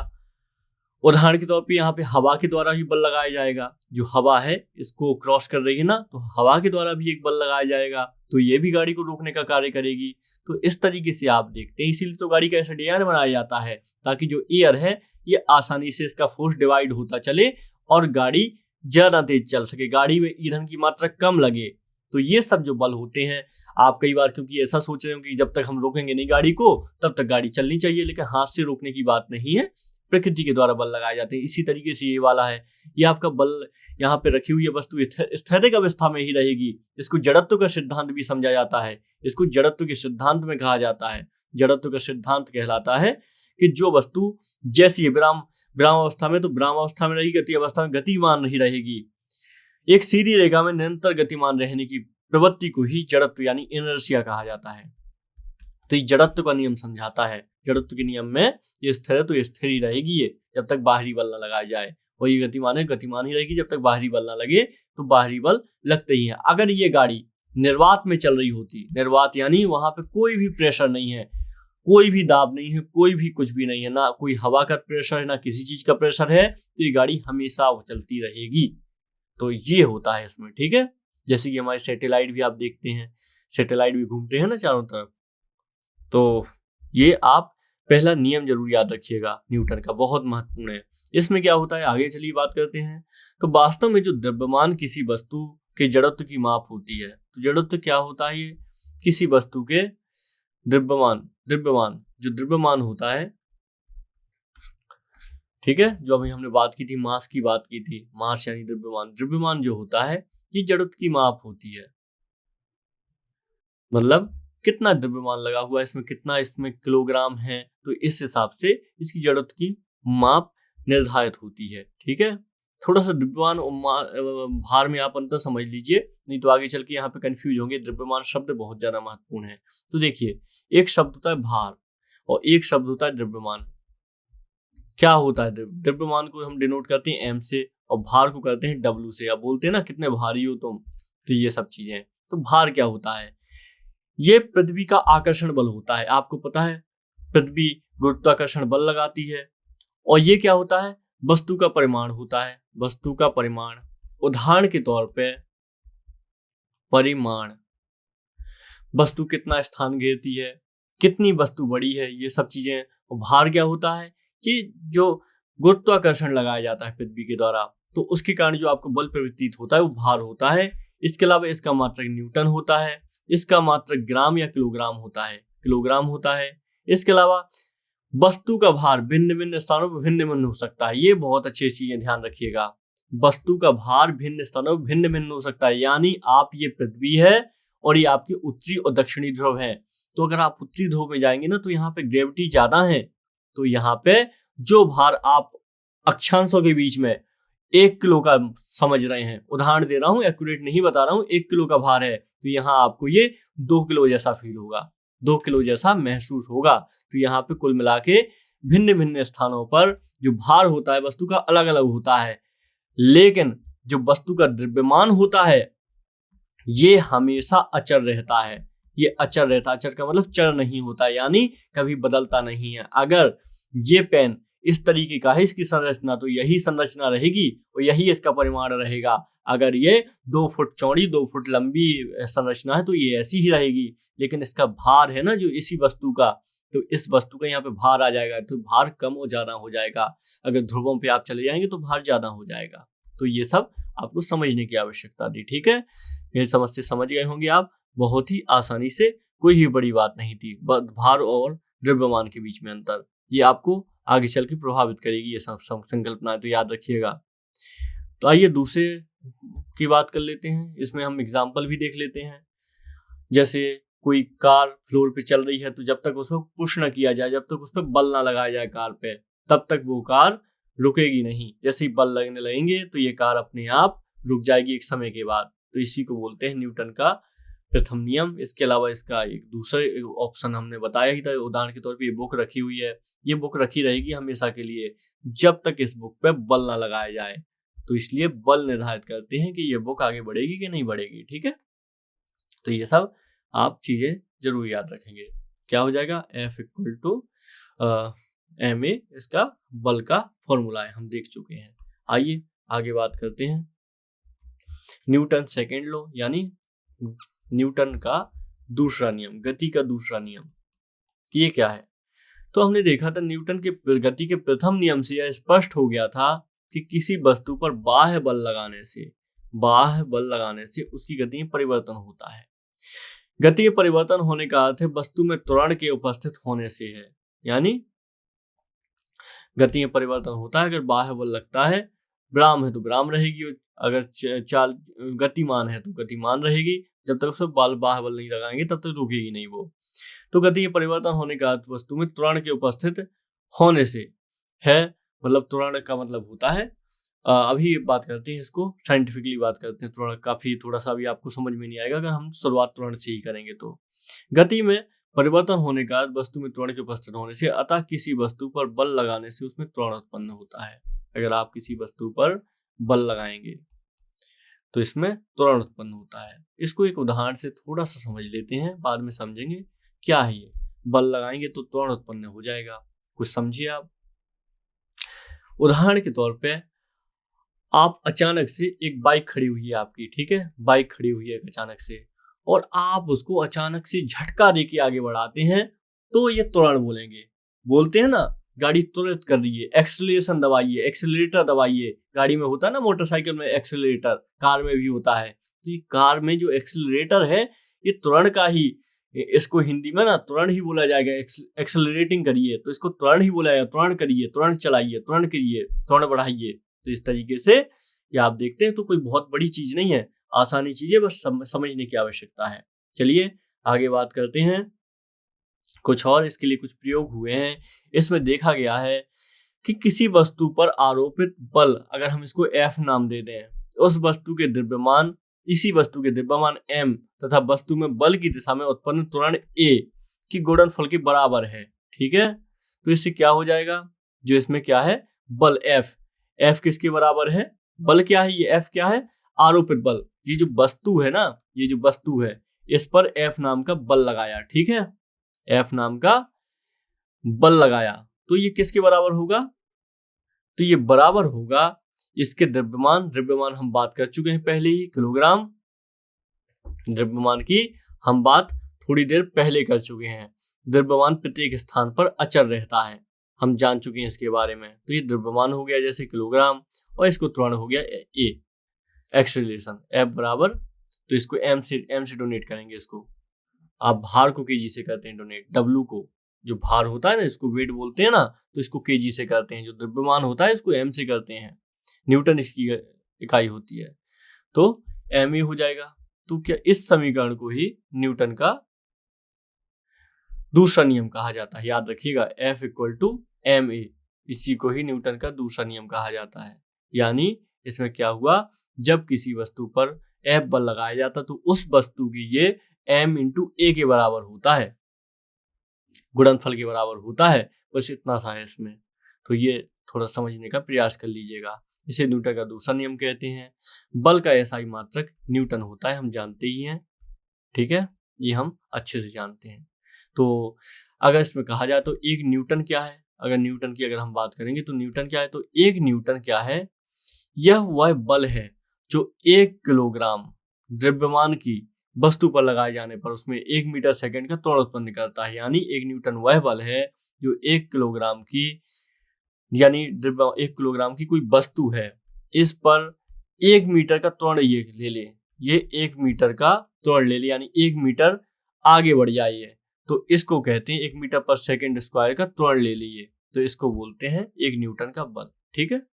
उदाहरण के तौर पे यहाँ पे हवा के द्वारा ही बल लगाया जाएगा, जो हवा है इसको क्रॉस कर रही है ना, तो हवा के द्वारा भी एक बल लगाया जाएगा, तो ये भी गाड़ी को रोकने का कार्य करेगी। तो इस तरीके से आप देखते हैं, इसीलिए तो गाड़ी का ऐसा डिजाइन बनाया जाता है ताकि जो एयर है ये आसानी से इसका फोर्स डिवाइड होता चले और गाड़ी ज्यादा तेज चल सके, गाड़ी में ईंधन की मात्रा कम लगे। तो ये सब जो बल होते हैं, आप कई बार क्योंकि ऐसा सोच रहे हो कि जब तक हम रोकेंगे नहीं गाड़ी को तब तक गाड़ी चलनी चाहिए, लेकिन हाथ से रोकने की बात नहीं है, प्रकृति के द्वारा बल लगाए जाते हैं। इसी तरीके से ये वाला है, ये आपका बल यहाँ पे रखी हुई वस्तु स्थैतिक अवस्था में ही रहेगी। इसको जड़त्व का सिद्धांत भी समझा जाता है, इसको जड़त्व के सिद्धांत में कहा जाता है। जड़त्व का सिद्धांत कहलाता है कि जो वस्तु जैसी विराम अवस्था में तो विराम अवस्था में रहेगी, गति अवस्था में गतिमान नहीं रहेगी। एक सीधी रेखा में निरंतर गतिमान रहने की प्रवृत्ति को ही जड़त्व यानी इनर्शिया कहा जाता है। तो ये जड़त्व का नियम समझाता है। जड़त्व के नियम में ये स्थिर है तो ये स्थिर ही रहेगी, ये जब तक बाहरी बल ना लगाया जाए। और ये गतिमान है, गतिमान ही रहेगी जब तक बाहरी बल ना लगे, तो बाहरी बल लगते ही है। अगर ये गाड़ी निर्वात में चल रही होती, निर्वात यानी वहां पे कोई भी प्रेशर नहीं है, कोई भी दाब नहीं है, कोई भी कुछ भी नहीं है, ना कोई हवा का प्रेशर है ना किसी चीज का प्रेशर है, तो ये गाड़ी हमेशा चलती रहेगी। तो ये होता है इसमें, ठीक है। जैसे कि हमारे सैटेलाइट भी आप देखते हैं, सैटेलाइट भी घूमते हैं ना चारों तरफ। तो ये आप पहला नियम जरूर याद रखिएगा न्यूटन का, बहुत महत्वपूर्ण है। इसमें क्या होता है, आगे चलिए बात करते हैं। तो वास्तव में जो द्रव्यमान किसी वस्तु के जड़त्व की माप होती है, तो जड़त्व क्या होता है, ये किसी वस्तु के द्रव्यमान जो द्रव्यमान होता है, ठीक है, जो अभी हमने बात की थी, मास की बात की थी, मास यानी द्रव्यमान जो होता है ये जड़त्व की माप होती है। मतलब कितना द्रव्यमान लगा हुआ है इसमें, कितना इसमें किलोग्राम है, तो इस हिसाब से इसकी जड़त्व की माप निर्धारित होती है, ठीक है। थोड़ा सा द्रव्यमान और भार में आप अंतर समझ लीजिए, नहीं तो आगे चल के यहाँ पे कंफ्यूज होंगे। द्रव्यमान शब्द बहुत ज्यादा महत्वपूर्ण है। तो देखिए, एक शब्द होता है भार और एक शब्द होता है द्रव्यमान। क्या होता है, द्रव्यमान को हम डिनोट करते हैं एम से और भार को करते हैं डब्ल्यू से। अब बोलते हैं ना कितने भारी हो तुम, तो ये सब चीजें। तो भार क्या होता है, ये पृथ्वी का आकर्षण बल होता है। आपको पता है पृथ्वी गुरुत्वाकर्षण बल लगाती है। और ये क्या होता है, वस्तु का परिमाण होता है, वस्तु का परिमाण। उदाहरण के तौर पे परिमाण, वस्तु कितना स्थान घेरती है, कितनी वस्तु बड़ी है, ये सब चीजें। और भार क्या होता है कि जो गुरुत्वाकर्षण लगाया जाता है पृथ्वी के द्वारा, तो उसके कारण जो आपको बल प्रवर्तित होता है वो भार होता है। इसके अलावा इसका मात्रक न्यूटन होता है, इसका मात्रक ग्राम या किलोग्राम होता है। इसके अलावा वस्तु का भार भिन्न भिन्न स्थानों पर भिन्न भिन्न हो सकता है। ये बहुत अच्छी चीजें ध्यान रखिएगा, वस्तु का भार भिन्न स्थानों पर भिन्न भिन्न हो सकता है। यानी आप ये पृथ्वी है और ये आपके उत्तरी और दक्षिणी ध्रुव है। तो अगर आप उत्तरी ध्रुव में जाएंगे ना, तो यहाँ पे ग्रेविटी ज्यादा है, तो यहाँ पे जो भार आप अक्षांशों के बीच में 1 किलो का समझ रहे हैं, उदाहरण दे रहा हूं, एक्यूरेट नहीं बता रहा हूं, 1 किलो का भार है, तो यहाँ आपको ये 2 किलो जैसा फील होगा, 2 किलो जैसा महसूस होगा। तो यहाँ पे कुल मिला के भिन्न भिन्न स्थानों पर जो भार होता है वस्तु का अलग अलग होता है, लेकिन जो वस्तु का द्रव्यमान होता है ये हमेशा अचर रहता है। ये अचर रहता है, अचर का मतलब चर नहीं होता, यानी कभी बदलता नहीं है। अगर ये पेन इस तरीके का है, इसकी संरचना, तो यही संरचना रहेगी और यही इसका परिमाण रहेगा। अगर ये 2 फुट चौड़ी 2 फुट लंबी संरचना है तो ये ऐसी ही रहेगी। लेकिन इसका भार है ना जो इसी वस्तु का, तो इस वस्तु का यहाँ पे भार आ जाएगा, तो भार कम और ज्यादा हो जाएगा। अगर ध्रुवों पे आप चले जाएंगे तो भार ज्यादा हो जाएगा। तो ये सब आपको समझने की आवश्यकता थी, ठीक है। ये समस्या समझ गए होंगे आप, बहुत ही आसानी से, कोई ही बड़ी बात नहीं थी। भार और द्रव्यमान के बीच में अंतर, ये आपको आगे चल के प्रभावित करेगी, ये सब संकल्पना, तो याद रखिएगा। तो आइए दूसरे की बात कर लेते हैं, इसमें हम एग्जाम्पल भी देख लेते हैं। जैसे कोई कार फ्लोर पे चल रही है, तो जब तक उसको पुश ना किया जाए, जब तक उस पर बल ना लगाया जाए कार पे, तब तक वो कार रुकेगी नहीं। जैसे ही बल लगने लगेंगे तो ये कार अपने आप रुक जाएगी एक समय के बाद। तो इसी को बोलते हैं न्यूटन का प्रथम नियम। इसके अलावा इसका एक दूसरा ऑप्शन हमने बताया ही था, उदाहरण के तौर पे ये बुक रखी हुई है, ये बुक रखी रहेगी हमेशा के लिए जब तक इस बुक पे बल ना लगाया जाए। तो इसलिए बल निर्धारित करते हैं कि ये बुक आगे बढ़ेगी कि नहीं बढ़ेगी, ठीक है। तो ये सब आप चीजें जरूर याद रखेंगे। क्या हो जाएगा, F = ma इसका बल का फॉर्मूला है, हम देख चुके हैं। आइए आगे बात करते हैं न्यूटन सेकेंड लॉ, यानी न्यूटन का दूसरा नियम, गति का दूसरा नियम, ये क्या है। तो हमने देखा था न्यूटन के गति के प्रथम नियम से यह स्पष्ट हो गया था कि किसी वस्तु पर बाह्य बल लगाने से उसकी गति में परिवर्तन होता है। गति में परिवर्तन होने का अर्थ है वस्तु में त्वरण के उपस्थित होने से है, यानी गति में परिवर्तन होता है अगर बाह्य बल लगता है। विराम है तो विराम रहेगी, अगर चाल गतिमान है तो गतिमान रहेगी, जब तक उसे बाह्य बल नहीं लगाएंगे तब तक रुकेगी नहीं वो। तो गति में परिवर्तन होने का अर्थ वस्तु में त्वरण के उपस्थित होने से है, मतलब त्वरण का मतलब होता है, अभी बात करते हैं इसको साइंटिफिकली बात करते हैं। त्वरण काफी थोड़ा सा भी आपको समझ में नहीं आएगा अगर हम शुरुआत त्वरण से ही करेंगे। तो गति में परिवर्तन होने का अर्थ वस्तु में त्वरण के उपस्थित होने से, अतः किसी वस्तु पर बल लगाने से उसमें त्वरण उत्पन्न होता है। अगर आप किसी वस्तु पर बल लगाएंगे तो इसमें त्वरण उत्पन्न होता है। इसको एक उदाहरण से थोड़ा सा समझ लेते हैं, बाद में समझेंगे क्या है ये। बल लगाएंगे तो त्वरण उत्पन्न हो जाएगा, कुछ समझिए आप। उदाहरण के तौर पे आप अचानक से, एक बाइक खड़ी हुई है आपकी, ठीक है, बाइक खड़ी हुई है अचानक से, और आप उसको अचानक से झटका दे के आगे बढ़ाते हैं, तो ये त्वरण बोलते हैं ना, गाड़ी त्वरित कर रही है, एक्सेलरेशन दबाइए, एक्सेलरेटर दबाइए। गाड़ी में होता है ना, मोटरसाइकिल में एक्सेलरेटर, कार में भी होता है। तो ये कार में जो एक्सेलरेटर है ये त्वरण का ही, इसको हिंदी में ना त्वरण ही बोला जाएगा। एक्सेलरेटिंग करिए तो इसको त्वरण ही बोला जाएगा। त्वरण करिए, त्वरण चलाइए, त्वरण करिए, त्वरण बढ़ाइए। तो इस तरीके से ये आप देखते हैं, तो कोई बहुत बड़ी चीज नहीं है, आसानी चीज है, बस समझने की आवश्यकता है। चलिए आगे बात करते हैं कुछ और, इसके लिए कुछ प्रयोग हुए हैं। इसमें देखा गया है कि किसी वस्तु पर आरोपित बल, अगर हम इसको F नाम दे दें, उस वस्तु के द्रव्यमान, इसी वस्तु के द्रव्यमान m तथा वस्तु में बल की दिशा में उत्पन्न त्वरण a की गुणनफल के बराबर है। ठीक है, तो इससे क्या हो जाएगा, जो इसमें क्या है, बल F किसके बराबर है, बल क्या है, ये F क्या है, आरोपित बल। ये जो वस्तु है ना, ये जो वस्तु है, इस पर F नाम का बल लगाया, ठीक है, F नाम का बल लगाया, तो ये किसके बराबर होगा, तो ये बराबर होगा इसके द्रव्यमान हम बात कर चुके हैं पहले ही, किलोग्राम। द्रव्यमान की हम बात थोड़ी देर पहले कर चुके हैं। द्रव्यमान प्रत्येक स्थान पर अचर रहता है, हम जान चुके हैं इसके बारे में। तो ये द्रव्यमान हो गया जैसे किलोग्राम, और इसको त्वरण हो गया ए, एक्सेलरेशन F बराबर, तो इसको m से डोनेट करेंगे। इसको आप भार को केजी से करते हैं डोनेट, W को, जो भार होता है ना, इसको वेट बोलते हैं ना, तो इसको केजी से करते हैं। जो द्रव्यमान होता है इसको m से करते हैं, न्यूटन इसकी इकाई होती है, तो ma हो जाएगा। तो क्या इस समीकरण को ही न्यूटन का दूसरा नियम कहा जाता है, याद रखिएगा, F = ma, इसी को ही न्यूटन का दूसरा नियम कहा जाता है। यानी इसमें क्या हुआ, जब किसी वस्तु पर F बल लगाया जाता तो उस वस्तु की ये m × a के बराबर होता है, गुणनफल के बराबर होता है, बस इतना सा है इसमें। तो ये थोड़ा समझने का प्रयास कर लीजिएगा। इसे न्यूटन का दूसरा नियम कहते हैं। बल का एसआई मात्रक न्यूटन होता है, हम जानते ही हैं, ठीक है, ये हम अच्छे से जानते हैं। तो अगर इसमें कहा जाए तो एक न्यूटन क्या है, अगर न्यूटन की अगर हम बात करेंगे तो न्यूटन क्या है, तो एक न्यूटन क्या है, यह वह बल है जो 1 किलोग्राम द्रव्यमान की वस्तु पर लगाए जाने पर उसमें 1 मीटर सेकंड का त्वरण उत्पन्न करता है। यानी 1 न्यूटन वह बल है जो 1 किलोग्राम की, यानी 1 किलोग्राम की कोई वस्तु है, इस पर 1 मीटर का त्वरण ये ले ले, ये 1 मीटर का त्वरण ले ले, यानी 1 मीटर आगे बढ़ जाइए, तो इसको कहते हैं 1 मीटर पर सेकंड स्क्वायर का त्वरण ले लिए, तो इसको बोलते हैं 1 न्यूटन का बल। ठीक है,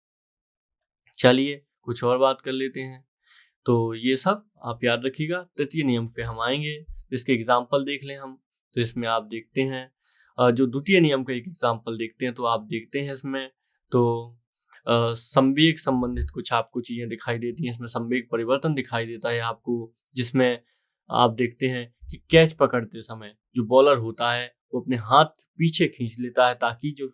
चलिए कुछ और बात कर लेते हैं। तो ये सब आप याद रखिएगा। तृतीय नियम पे हम आएंगे, इसके एग्जाम्पल देख लें हम। तो इसमें आप देखते हैं, जो द्वितीय नियम का एक एग्जाम्पल देखते हैं, तो आप देखते हैं इसमें तो संवेग संबंधित कुछ आपको चीजें दिखाई देती हैं। इसमें संवेग परिवर्तन दिखाई देता है आपको, जिसमें आप देखते हैं कि कैच पकड़ते समय जो बॉलर होता है वो अपने हाथ पीछे खींच लेता है, ताकि जो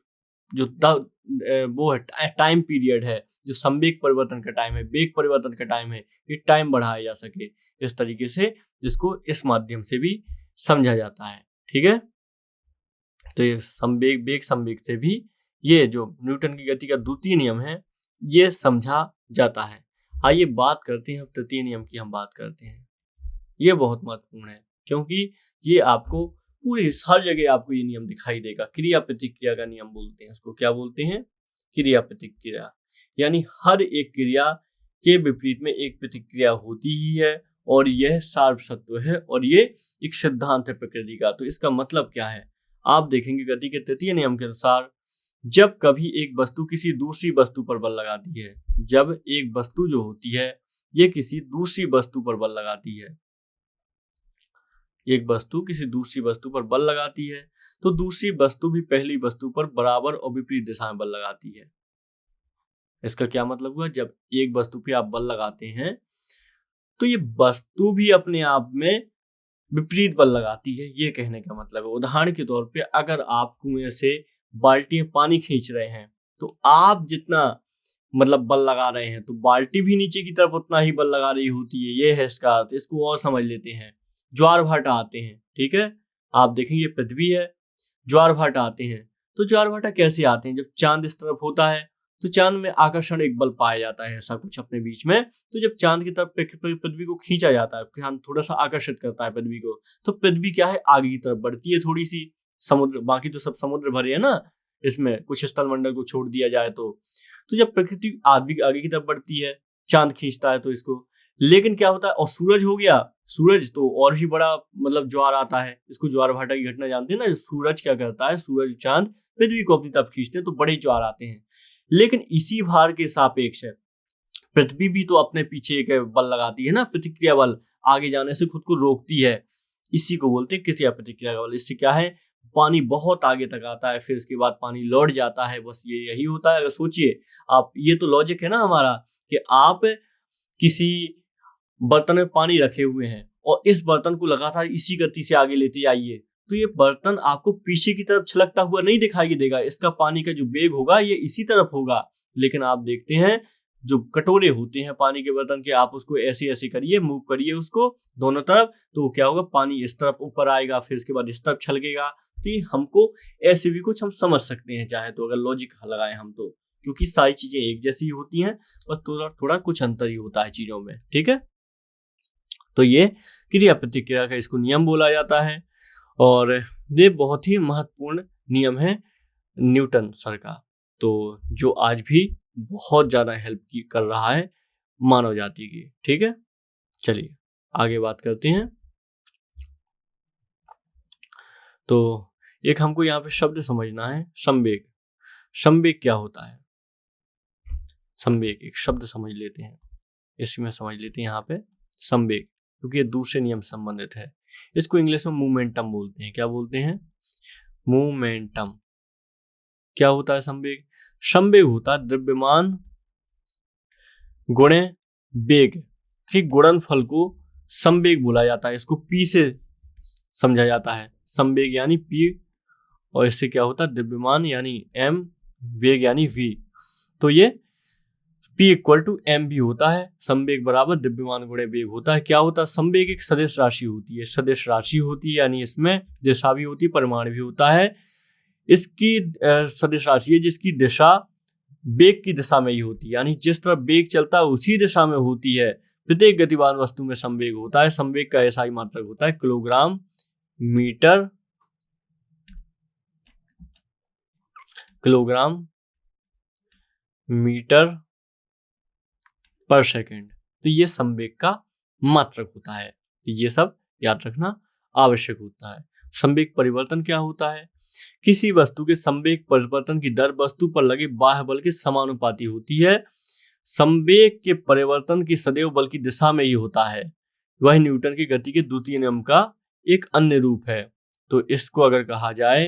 वो है टाइम पीरियड है, जो संवेग परिवर्तन का टाइम है, वेग परिवर्तन का टाइम है, ये टाइम बढ़ाया जा सके। इस तरीके से इसको इस माध्यम से भी समझा जाता है। ठीक है, तो ये वेग संवेग से भी ये जो न्यूटन की गति का द्वितीय नियम है ये समझा जाता है। आइए बात करते हैं, अब तृतीय नियम की हम बात करते हैं। ये बहुत महत्वपूर्ण है क्योंकि ये आपको पूरी हर जगह आपको ये नियम दिखाई देगा। क्रिया प्रतिक्रिया का नियम बोलते हैं इसको। क्या बोलते हैं? क्रिया प्रतिक्रिया। यानी हर एक क्रिया के विपरीत में एक प्रतिक्रिया होती ही है और यह सार्वसत्व है और ये एक सिद्धांत है प्रकृति का। तो इसका मतलब क्या है? आप देखेंगे गति के तृतीय नियम के अनुसार जब कभी एक वस्तु किसी दूसरी वस्तु पर बल लगाती है, जब एक वस्तु जो होती है ये किसी दूसरी वस्तु पर बल लगाती है, एक वस्तु किसी दूसरी वस्तु पर बल लगाती है तो दूसरी वस्तु भी पहली वस्तु पर बराबर और विपरीत दिशा में बल लगाती है। इसका क्या मतलब हुआ? जब एक वस्तु पे आप बल लगाते हैं तो ये वस्तु भी अपने आप में विपरीत बल लगाती है, ये कहने का मतलब है। उदाहरण के तौर पे अगर आप कुएं से बाल्टी में पानी खींच रहे हैं तो आप जितना मतलब बल लगा रहे हैं तो बाल्टी भी नीचे की तरफ उतना ही बल लगा रही होती है। ये है इसका अर्थ। इसको और समझ लेते हैं। ज्वार भाटा आते हैं, ठीक है, आप देखेंगे पृथ्वी है, ज्वार भाटा आते हैं। तो ज्वार भाटा कैसे आते हैं? जब चांद इस तरफ होता है तो चांद में आकर्षण एक बल पाया जाता है, ऐसा कुछ अपने बीच में। तो जब चांद की तरफ पृथ्वी को खींचा जाता है, चांद थोड़ा सा आकर्षित करता है पृथ्वी को, तो पृथ्वी क्या है, आगे की तरफ बढ़ती है थोड़ी सी। समुद्र, बाकी तो सब समुद्र भरे है ना, इसमें कुछ स्थल मंडल को छोड़ दिया जाए तो जब प्रकृति आगे की तरफ बढ़ती है, चांद खींचता है तो इसको। लेकिन क्या होता है, और सूरज हो गया, सूरज तो और भी बड़ा मतलब ज्वार आता है। इसको ज्वार भाटा की घटना जानते हैं ना। सूरज क्या करता है, सूरज चांद पृथ्वी को अपनी तरफ खींचते हैं तो बड़े ज्वार आते हैं। लेकिन इसी भार के सापेक्ष पृथ्वी भी तो अपने पीछे एक बल लगाती है ना, प्रतिक्रिया बल, आगे जाने से खुद को रोकती है। इसी को बोलते हैं क्रिया प्रतिक्रिया का बल। इससे क्या है, पानी बहुत आगे तक आता है, फिर उसके बाद पानी लौट जाता है। बस यही होता है। अगर सोचिए आप, ये तो लॉजिक है ना हमारा कि आप किसी बर्तन में पानी रखे हुए हैं और इस बर्तन को लगातार इसी गति से आगे लेते आइए तो ये बर्तन आपको पीछे की तरफ छलकता हुआ नहीं दिखाई देगा। इसका पानी का जो वेग होगा ये इसी तरफ होगा। लेकिन आप देखते हैं जो कटोरे होते हैं पानी के बर्तन के, आप उसको ऐसे ऐसे करिए, मूव करिए उसको दोनों तरफ, तो क्या होगा, पानी इस तरफ ऊपर आएगा, फिर इसके बाद इस तरफ छलकेगा। तो ये हमको ऐसे भी कुछ हम समझ सकते हैं चाहे तो, अगर लॉजिक लगाए हम तो, क्योंकि सारी चीजें एक जैसी होती हैं, बस थोड़ा थोड़ा कुछ अंतर ही होता है चीजों में। ठीक है, तो ये क्रिया प्रतिक्रिया का इसको नियम बोला जाता है और ये बहुत ही महत्वपूर्ण नियम है न्यूटन सर का, तो जो आज भी बहुत ज्यादा हेल्प कर रहा है मानव जाति की। ठीक है, चलिए आगे बात करते हैं। तो एक हमको यहाँ पे शब्द समझना है, संवेग। संवेग क्या होता है? संवेग एक शब्द समझ लेते हैं, इसमें समझ लेते हैं यहाँ पे संवेग, क्योंकि ये दूसरे नियम से संबंधित है। इसको इंग्लिश में मोमेंटम बोलते हैं। क्या बोलते हैं? मोमेंटम। क्या होता है संवेग? संवेग होता है द्रव्यमान गुणे वेग की गुणनफल को संवेग बोला जाता है। इसको पी से समझा जाता है। संवेग यानी पी, और इससे क्या होता है, द्रव्यमान यानी एम, वेग यानी वी। तो ये P इक्वल टू एम भी होता है। संवेग बराबर द्रव्यमान गुणे वेग होता है। क्या होता है? संवेग एक सदिश राशि होती है। सदिश राशि होती है यानी इसमें दिशा भी होती है, परिमाण भी होता है। इसकी सदिश राशि है जिसकी दिशा वेग की दिशा में ही होती है, यानी जिस तरफ वेग चलता है उसी दिशा में होती है। प्रत्येक गतिमान वस्तु में संवेग होता है। संवेग का ऐसा ही मात्रक होता है किलोग्राम मीटर, किलोग्राम मीटर पर सेकेंड। तो ये संवेग का मात्रक होता है। तो ये सब याद रखना आवश्यक होता है। संवेग परिवर्तन क्या होता है? किसी वस्तु के संवेग परिवर्तन की दर वस्तु पर लगे बाह्य बल के समानुपाती होती है। संवेग के परिवर्तन की सदैव बल की दिशा में ही होता है। वह न्यूटन की गति के द्वितीय नियम का एक अन्य रूप है। तो इसको अगर कहा जाए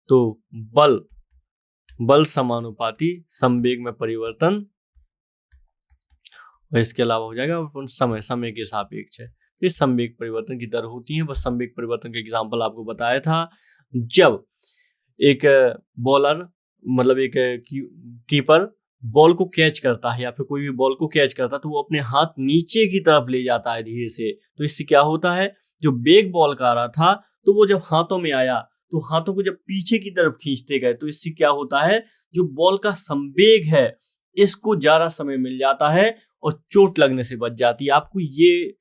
तो बल समानुपाती संवेग में परिवर्तन, और इसके अलावा हो जाएगा समय के सापेक्ष है। इस संवेग परिवर्तन की दर होती है। बस संवेग परिवर्तन का एग्जांपल आपको बताया था। जब एक बॉलर मतलब एक कीपर बॉल को कैच करता है या फिर कोई भी बॉल को कैच करता है तो वो अपने हाथ नीचे की तरफ ले जाता है धीरे से। तो इससे क्या होता है, जो वेग बॉल का आ रहा था तो वो जब हाथों में आया तो हाथों को जब पीछे की तरफ खींचते गए तो इससे क्या होता है, जो बॉल का संवेग है इसको ज्यादा समय मिल जाता है और चोट लगने से बच जाती है। आपको ये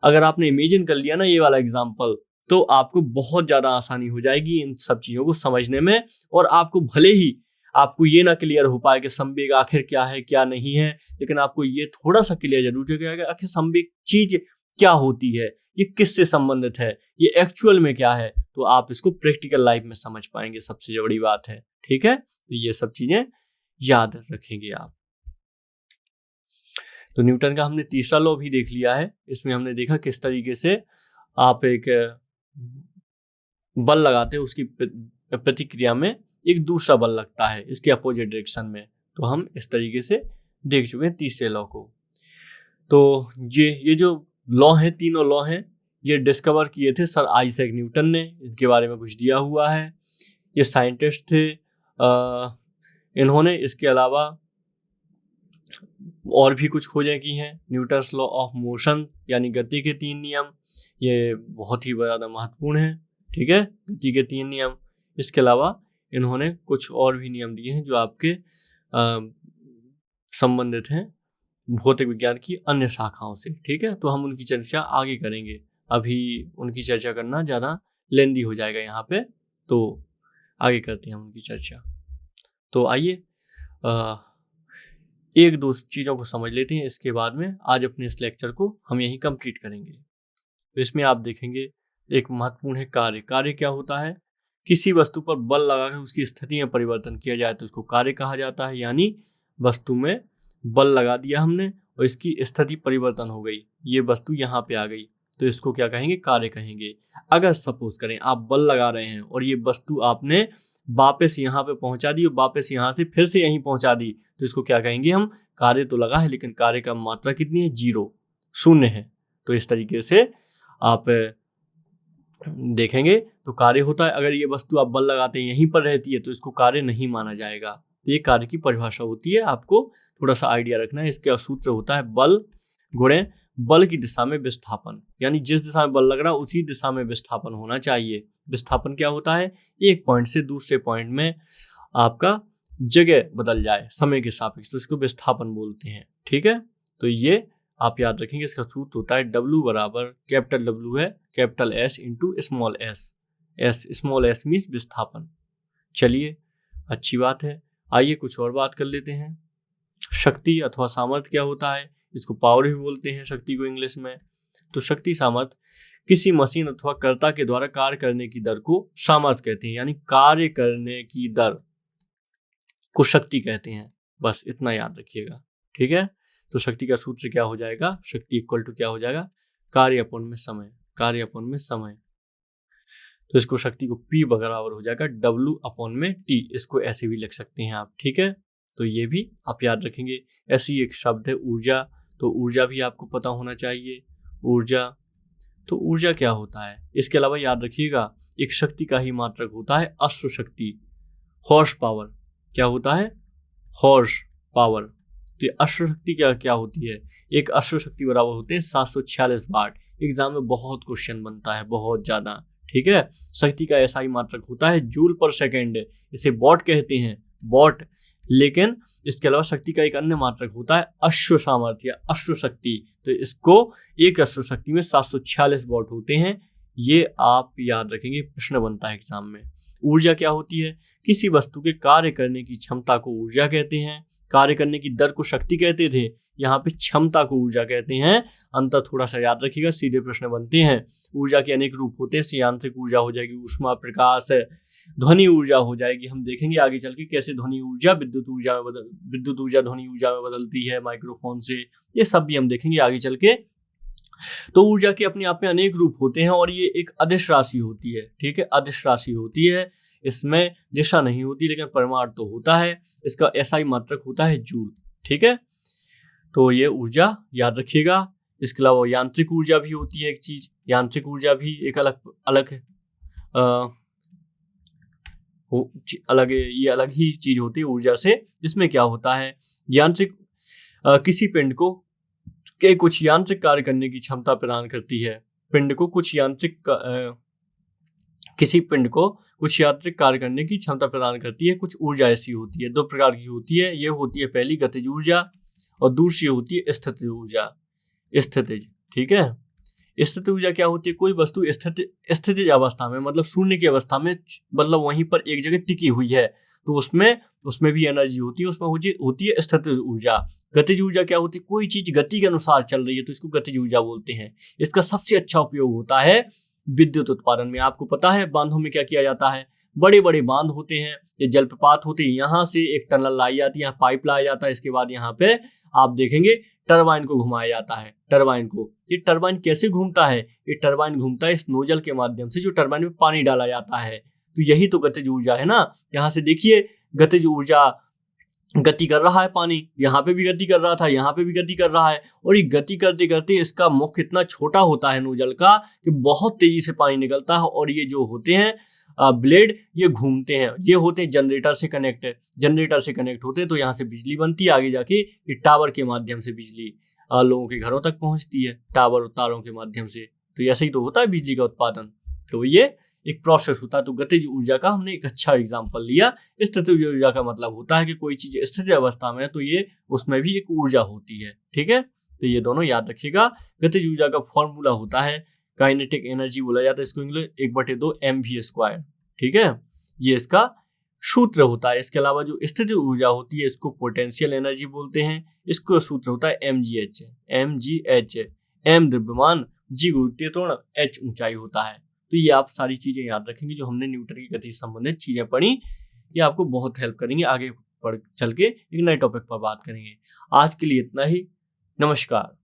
अगर आपने इमेजिन कर लिया ना ये वाला एग्जाम्पल, तो आपको बहुत ज्यादा आसानी हो जाएगी इन सब चीजों को समझने में। और आपको भले ही आपको ये ना क्लियर हो पाए कि संवेग आखिर क्या है क्या नहीं है, लेकिन आपको ये थोड़ा सा क्लियर जरूर हो जाएगा आखिर संवेग चीज क्या होती है, ये किससे संबंधित है, ये एक्चुअल में क्या है, तो आप इसको प्रैक्टिकल लाइफ में समझ पाएंगे। सबसे बड़ी बात है, ठीक है, तो ये सब चीजें याद रखेंगे आप। तो न्यूटन का हमने तीसरा लॉ भी देख लिया है। इसमें हमने देखा किस तरीके से आप एक बल लगाते हैं, उसकी प्रतिक्रिया में एक दूसरा बल लगता है इसके अपोजिट डायरेक्शन में। तो हम इस तरीके से देख चुके हैं तीसरे लॉ को। तो ये जो लॉ हैं, तीनों लॉ हैं, ये डिस्कवर किए थे सर आइजैक न्यूटन ने। इनके बारे में कुछ दिया हुआ है, ये साइंटिस्ट थे। इन्होंने इसके अलावा और भी कुछ खोजें की हैं। न्यूटन्स लॉ ऑफ मोशन यानी गति के 3 नियम, ये बहुत ही ज़्यादा महत्वपूर्ण है, ठीक है, गति के 3 नियम। इसके अलावा इन्होंने कुछ और भी नियम दिए हैं जो आपके संबंधित हैं भौतिक विज्ञान की अन्य शाखाओं से, ठीक है। तो हम उनकी चर्चा आगे करेंगे, अभी उनकी चर्चा करना ज़्यादा लेंदी हो जाएगा यहाँ पे, तो आगे करते हैं हम उनकी चर्चा। तो आइए एक दो चीज़ों को समझ लेते हैं, इसके बाद में आज अपने इस लेक्चर को हम यहीं कंप्लीट करेंगे। तो इसमें आप देखेंगे एक महत्वपूर्ण है कार्य। कार्य क्या होता है, किसी वस्तु पर बल लगाकर उसकी स्थिति में परिवर्तन किया जाए तो उसको कार्य कहा जाता है। यानी वस्तु में बल लगा दिया हमने और इसकी स्थिति परिवर्तन हो गई, ये वस्तु यहाँ पे आ गई, तो इसको क्या कहेंगे, कार्य कहेंगे। अगर सपोज करें आप बल लगा रहे हैं और ये वस्तु आपने वापस यहाँ पे पहुंचा दी और वापस यहाँ से फिर से यहीं पहुंचा दी, तो इसको क्या कहेंगे हम, कार्य तो लगा है लेकिन कार्य का मात्रा कितनी है, 0, 0 है। तो इस तरीके से आप देखेंगे तो कार्य होता है। अगर ये वस्तु आप बल लगाते हैं यहीं पर रहती है तो इसको कार्य नहीं माना जाएगा। तो ये कार्य की परिभाषा होती है, आपको थोड़ा सा आइडिया रखना है। इसका सूत्र होता है बल गुणे बल की दिशा में विस्थापन, यानी जिस दिशा में बल लग रहा है उसी दिशा में विस्थापन होना चाहिए। विस्थापन क्या होता है, एक पॉइंट से दूसरे पॉइंट में आपका जगह बदल जाए समय के सापेक्ष, तो इसको विस्थापन बोलते हैं, ठीक है। तो ये आप याद रखेंगे, इसका सूत्र होता है W बराबर, कैपिटल W है capital S into small s, small s means विस्थापन। चलिए अच्छी बात है, आइए कुछ और बात कर लेते हैं। शक्ति अथवा सामर्थ्य क्या होता है, इसको पावर भी बोलते हैं शक्ति को इंग्लिश में। तो शक्ति सामर्थ्य किसी मशीन अथवा कर्ता के द्वारा कार्य करने की दर को सामर्थ्य कहते हैं, यानी कार्य करने की दर को शक्ति कहते हैं। बस इतना याद रखिएगा, ठीक है। तो शक्ति का सूत्र क्या हो जाएगा, शक्ति इक्वल टू क्या हो जाएगा, कार्य अपॉन में समय, कार्य अपॉन में समय। तो इसको शक्ति को P बराबर हो जाएगा W अपॉन में T, इसको ऐसे भी लिख सकते हैं आप, ठीक है। तो ये भी आप याद रखेंगे। ऐसी एक शब्द है ऊर्जा, तो ऊर्जा भी आपको पता होना चाहिए। ऊर्जा, तो ऊर्जा क्या होता है, इसके अलावा याद रखिएगा एक शक्ति का ही मात्रक होता है अश्व शक्ति, हॉर्स पावर। क्या होता है, हॉर्स पावर। तो ये अश्व शक्ति क्या होती है, एक अश्व शक्ति बराबर होते हैं 746 वाट। एग्जाम में बहुत क्वेश्चन बनता है, बहुत ज्यादा, ठीक है। शक्ति का ऐसा ही मात्रक होता है जूल पर सेकेंड, इसे वॉट कहते हैं, वॉट। लेकिन इसके अलावा शक्ति का एक अन्य मात्रक होता है अश्व सामर्थ्य या अश्व शक्ति। तो इसको एक अश्व शक्ति में 746 वॉट होते हैं, ये आप याद रखेंगे, प्रश्न बनता है एग्जाम में। ऊर्जा क्या होती है, किसी वस्तु के कार्य करने की क्षमता को ऊर्जा कहते हैं। कार्य करने की दर को शक्ति कहते थे, यहाँ पे क्षमता को ऊर्जा कहते हैं। अंतर थोड़ा सा याद रखिएगा, सीधे प्रश्न बनते हैं। ऊर्जा के अनेक रूप होते हैं, यांत्रिक ऊर्जा हो जाएगी, ऊष्मा प्रकाश, ध्वनि ऊर्जा हो जाएगी। हम देखेंगे आगे चल के कैसे ध्वनि ऊर्जा विद्युत ऊर्जा ध्वनि ऊर्जा में बदलती है माइक्रोफोन से, ये सब भी हम देखेंगे आगे चल के। तो ऊर्जा के अपने आप में अनेक रूप होते हैं और ये एक अदिश राशि होती है, ठीक है, अदिश राशि होती है। इसमें दिशा नहीं होती लेकिन परिमाण तो होता है। इसका SI मात्रक होता है जूल, ठीक है। तो ये ऊर्जा याद रखिएगा। इसके अलावा यांत्रिक ऊर्जा भी होती है एक चीज, यांत्रिक ऊर्जा भी एक अलग ही चीज होती है ऊर्जा से। इसमें क्या होता है, यांत्रिक किसी पिंड को के कुछ यांत्रिक कार्य करने की क्षमता प्रदान करती है। पिंड को कुछ यांत्रिक किसी पिंड को कुछ यांत्रिक कार्य करने की क्षमता प्रदान करती है। कुछ ऊर्जा ऐसी होती है, दो प्रकार की होती है। ये होती है पहली गतिज ऊर्जा और दूसरी होती है स्थितिज ऊर्जा। स्थितिज, ठीक है। स्थितिज ऊर्जा क्या होती है? कोई वस्तु स्थितिज अवस्था में, मतलब शून्य की अवस्था में, मतलब वहीं पर एक जगह टिकी हुई है, तो उसमें भी एनर्जी होती है, उसमें होती है स्थितिज ऊर्जा। गतिज ऊर्जा क्या होती है? कोई चीज गति के अनुसार चल रही है तो इसको गतिज ऊर्जा बोलते हैं। इसका सबसे अच्छा उपयोग होता है विद्युत उत्पादन में। आपको पता है बांधों में क्या किया जाता है? बड़े बड़े बांध होते हैं, ये जलप्रपात होते हैं, यहाँ से एक टनल लाई जाती है, यहाँ पाइप लाया जाता है, इसके बाद यहाँ पे आप देखेंगे टरबाइन को घुमाया जाता है। टरबाइन को, ये टरबाइन कैसे घूमता है? ये टरबाइन घूमता है इस नोजल के माध्यम से, जो टरबाइन में पानी डाला जाता है। तो यही तो गतिज ऊर्जा है ना। यहाँ से देखिए गतिज ऊर्जा गति कर रहा है, पानी यहाँ पे भी गति कर रहा था, यहाँ पे भी गति कर रहा है, और ये गति करते करते इसका मुख इतना छोटा होता है नोजल का कि बहुत तेजी से पानी निकलता है, और ये जो होते हैं ब्लेड, ये घूमते हैं। ये होते हैं जनरेटर से कनेक्ट होते हैं, तो यहाँ से बिजली बनती है। आगे जाके ये टावर के माध्यम से बिजली लोगों के घरों तक पहुंचती है, टावर और तारों के माध्यम से। तो ऐसे ही तो होता है बिजली का उत्पादन। तो ये एक प्रोसेस होता है। तो गतिज ऊर्जा का हमने एक अच्छा एग्जांपल लिया। स्थितिज ऊर्जा का मतलब होता है कि कोई चीज स्थिर अवस्था में है तो ये उसमें भी एक ऊर्जा होती है, ठीक है। तो ये दोनों याद रखिएगा। गतिज ऊर्जा का फॉर्मूला होता है, काइनेटिक एनर्जी बोला जाता है इसको इंग्लिश, 1/2 mv², ठीक है। ये इसका सूत्र होता है। इसके अलावा जो स्थितिज ऊर्जा होती है इसको पोटेंशियल एनर्जी बोलते हैं। इसको सूत्र होता है mgh। m द्रव्यमान, g गुरुत्वीय त्वरण, h ऊंचाई होता है। तो ये आप सारी चीजें याद रखेंगे। जो हमने न्यूटन की गति से संबंधित चीजें पढ़ी, ये आपको बहुत हेल्प करेंगे। आगे चल के एक नए टॉपिक पर बात करेंगे। आज के लिए इतना ही। नमस्कार।